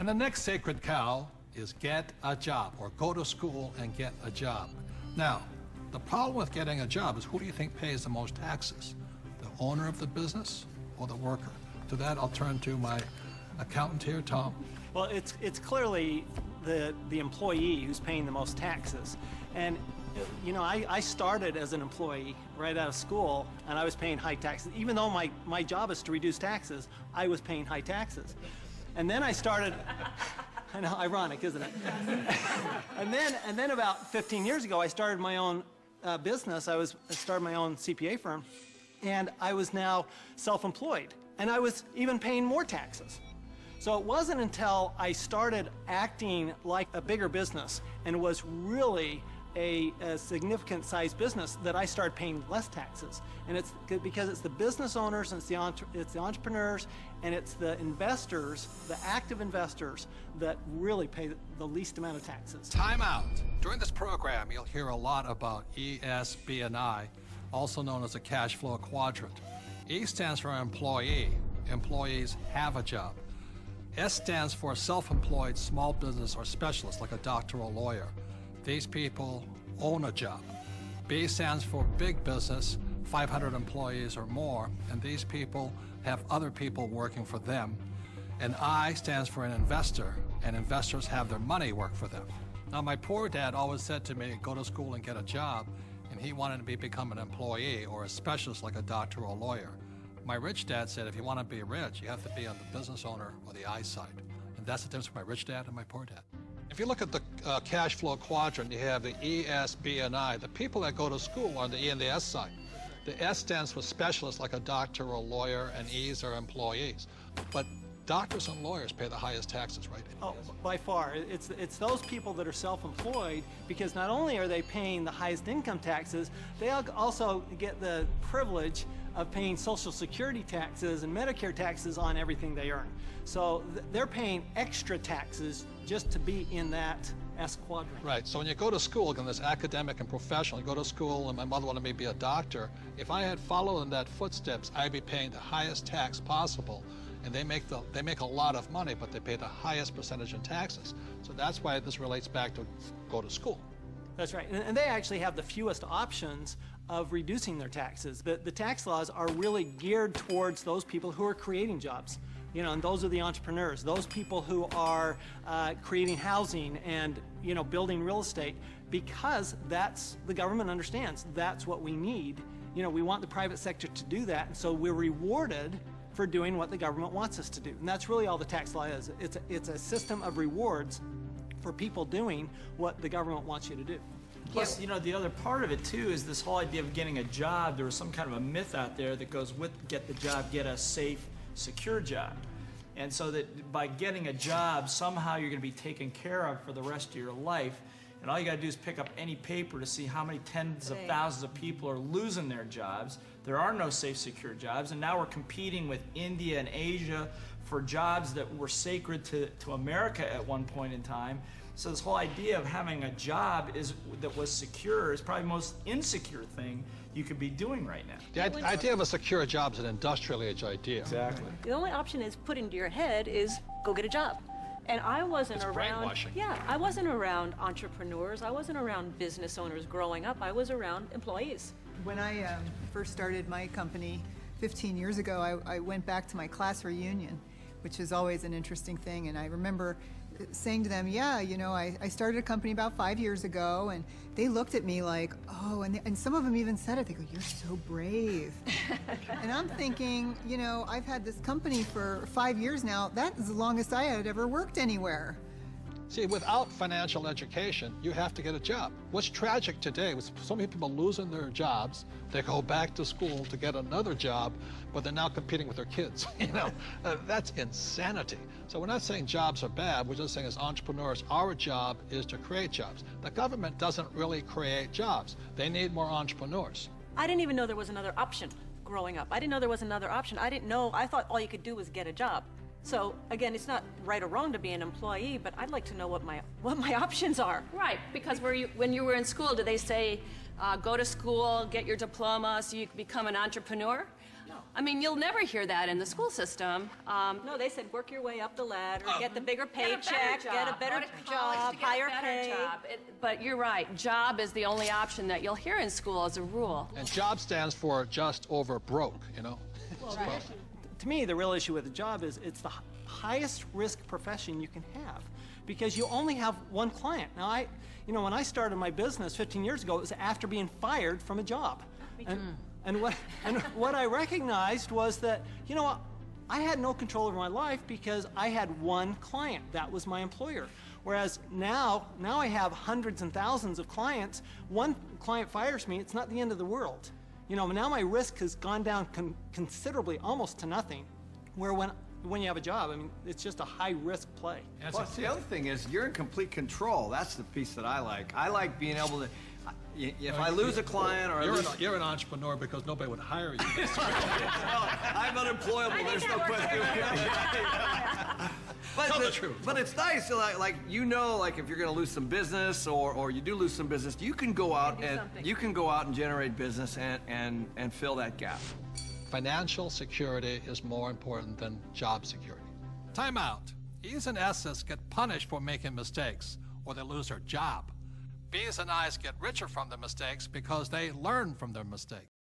And the next sacred cow is get a job, or go to school and get a job. Now, the problem with getting a job is, who do you think pays the most taxes? The owner of the business or the worker? To that, I'll turn to my accountant here, Tom. Well, it's clearly the employee who's paying the most taxes. And you know, I started as an employee right out of school, and I was paying high taxes. Even though my job is to reduce taxes, I was paying high taxes. And then I started, I know, ironic, isn't it? and then about 15 years ago, I started my own business. I started my own CPA firm, and I was now self-employed, and I was even paying more taxes. So it wasn't until I started acting like a bigger business and was really a significant sized business that I started paying less taxes. And it's because it's the business owners, and it's the entrepreneurs, and it's the investors, the active investors, that really pay the least amount of taxes. Time out. During this program, you'll hear a lot about E, S, B, and I, also known as the cash flow quadrant. E stands for employee. Employees have a job. S stands for self-employed, small business, or specialist, like a doctor or lawyer. These people own a job. B stands for big business, 500 employees or more, and these people have other people working for them. And I stands for an investor, and investors have their money work for them. Now, my poor dad always said to me, go to school and get a job, and he wanted to become an employee or a specialist like a doctor or a lawyer. My rich dad said, if you want to be rich, you have to be on the business owner or the I side. And that's the difference between my rich dad and my poor dad. If you look at the cash flow quadrant, you have the E, S, B, and I. The people that go to school are on the E and the S side. The S stands for specialists like a doctor or a lawyer, and E's are employees. But doctors and lawyers pay the highest taxes, right? Oh, by far. It's those people that are self-employed, because not only are they paying the highest income taxes, they also get the privilege of paying Social Security taxes and Medicare taxes on everything they earn. So they're paying extra taxes just to be in that S quadrant. Right, so when you go to school, again, this academic and professional, you go to school, and my mother wanted me to be a doctor. If I had followed in that footsteps, I'd be paying the highest tax possible. And they make a lot of money, but they pay the highest percentage in taxes. So that's why this relates back to go to school. That's right, and they actually have the fewest options of reducing their taxes. The tax laws are really geared towards those people who are creating jobs. You know, and those are the entrepreneurs, those people who are creating housing and, you know, building real estate, because the government understands that's what we need. You know, we want the private sector to do that, and so we're rewarded for doing what the government wants us to do. And that's really all the tax law is. It's a system of rewards for people doing what the government wants you to do. Plus, you know, the other part of it too is this whole idea of getting a job. There was some kind of a myth out there that goes with get the job, get a safe, secure job. And so that by getting a job, somehow you're going to be taken care of for the rest of your life. And all you got to do is pick up any paper to see how many tens of thousands of people are losing their jobs. There are no safe, secure jobs. And now we're competing with India and Asia for jobs that were sacred to America at one point in time. So this whole idea of having a job that was secure is probably the most insecure thing you could be doing right now. The idea of a secure job is an industrial age idea. Exactly. The only option is put into your head is go get a job. And I wasn't around, brainwashing. Yeah, I wasn't around entrepreneurs. I wasn't around business owners growing up. I was around employees. When I first started my company 15 years ago, I went back to my class reunion, which is always an interesting thing. And I remember saying to them, yeah, you know, I started a company about 5 years ago, and they looked at me like, oh, and some of them even said it. They go, you're so brave. And I'm thinking, you know, I've had this company for 5 years now. That is the longest I had ever worked anywhere. See, without financial education, you have to get a job. What's tragic today is so many people losing their jobs, they go back to school to get another job, but they're now competing with their kids. You know, that's insanity. So we're not saying jobs are bad, we're just saying as entrepreneurs, our job is to create jobs. The government doesn't really create jobs. They need more entrepreneurs. I didn't even know there was another option growing up. I didn't know there was another option. I didn't know, I thought all you could do was get a job. So again, it's not right or wrong to be an employee, but I'd like to know what my options are. Right, because when you were in school, did they say go to school, get your diploma so you can become an entrepreneur? No. I mean, you'll never hear that in the school system. No, they said work your way up the ladder, get the bigger Get a better paycheck, get a job. better Go to college job, to get a higher better pay. job. But you're right, job is the only option that you'll hear in school as a rule. And job stands for just over broke, you know? To me, the real issue with the job is it's the highest risk profession you can have because you only have one client. Now, when I started my business 15 years ago, it was after being fired from a job. And what I recognized was that, I had no control over my life because I had one client. That was my employer. Whereas now I have hundreds and thousands of clients. One client fires me, it's not the end of the world. Now my risk has gone down considerably, almost to nothing. Where when you have a job, I mean, it's just a high-risk play. Plus, the other thing is you're in complete control. That's the piece that I like. I like being able to, if I lose a client or You're an entrepreneur because nobody would hire you. I'm unemployable, there's no question. Tell the truth. But it's nice, like if you're going to lose some business or you do lose some business, you can go out and generate business and fill that gap. Financial security is more important than job security. Time out. E's and S's get punished for making mistakes, or they lose their job. B's and I's get richer from their mistakes because they learn from their mistakes.